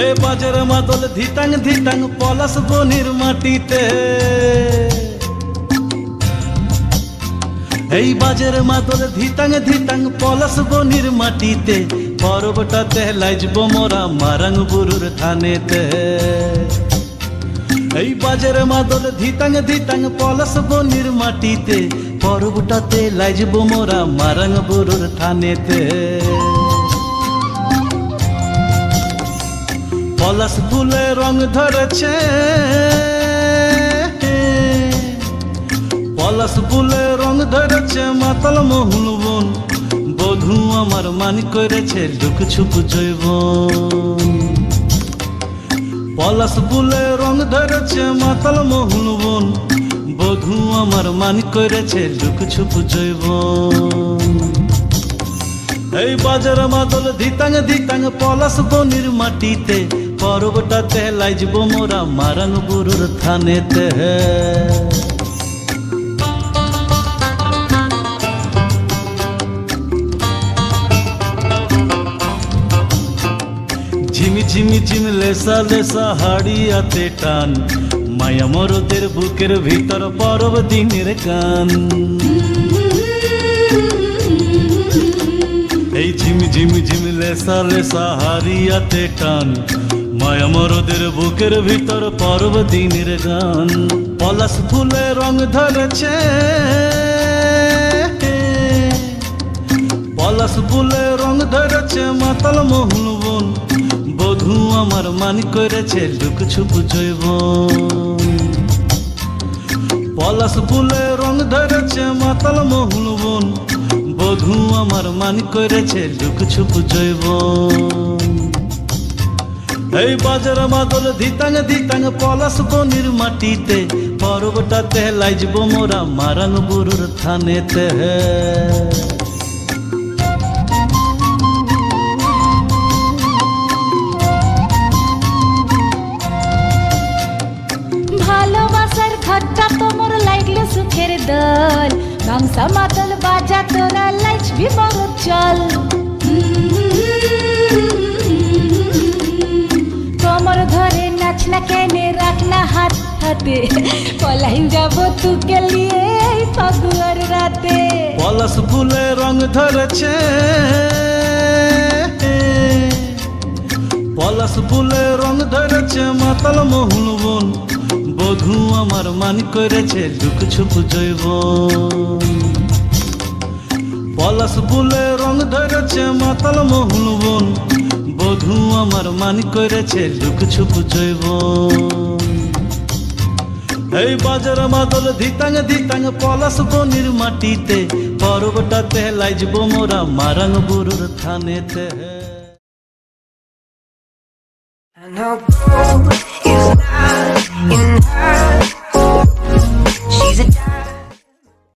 এই বাজের মাদল ধিতাং ধিতাং পলাশ বনির মাটিতে, এই বাজের মাদল ধিতাং ধিতাং পলাশ বনির মাটিতে, পরবটাতে লাইজব মোরা মারাং বুরুর থানেতে। এই বাজের মাদল ধিতাং ধিতাং পলাশ বনির মাটিতে, পরবটাতে লাইজব মোরা মারাং বুরুর থানেতে। পলাশ ফুলে রং ধরেছে, পলাশ ফুলে রং ধরেছে মাতাল মোহন বন, বধূ আমার মানি করেছে লুক ছুপ জৈবন। পলাশ ফুলে রং ধরেছে মাতাল মোহন বন, বধূ আমার মানি করেছে লুক ছুপ জৈবন। এই বাজার মাদল ধিতাং ধিতাং পলাশ বনির মাটিতে, পরবটাতে লাইজব মোরা মারাং বুরুর থানেতে। ঝিমি ঝিমি ঝিম লেসা লেসা হাড়িয়াতে টান, মায়া মরদের বুকের ভিতর পরব দিনের গান। এই ঝিমি ঝিমি ঝিম লেসা লেসা হাড়িয়াতে টান, মায়া মরদের বুকের ভিতর পরব দিনের গান। পলাশ ফুলে রং ধরেছে, পলাশ ফুলে রং ধরেছে মাতাল মোহন বন, বধূ আমার মানি করেছে লুক ছুপ জৈবন। পলাশ ফুলে রং ধরেছে মাতাল মোহন বন, বধূ আমার মানি করেছে লুক ছুপ জৈবন। এই বাজার মাদল ধিতাং ধিতাং পলাশ বনির মাটিতে, পরবটাতে লাইজব মোরা মারাং বুরুর থানেতে। ভালোবাসার ঘরটা তোমার লাগলে সুখের দল, গামছা মাদল বাজা তোরা লাইজবি বড় চল। তোমার ধরে নাচ না কেনে রাখ না হাত হাতে, পলাইন যাব তুকে লিয়ে ফাগুয়ার রাতে। পলাশ ফুলে রং ধরেছে, পলাশ ফুলে রং ধরেছে মাতাল মোহন বন, বধূ আমার মানি করেছে লুক ছুপ জৈবন। পলাশ ফুলে রং ধরেছে মাতাল মোহন বন, বধূ আমার মানি করেছে লুক ছুপ জৈবন। এই বাজার মাদল ধিতাং ধিতাং পলাশ বনির মাটিতে, পরবটাতে লাইজব মোরা Marang Burur থানেতে। I know gold is not enough.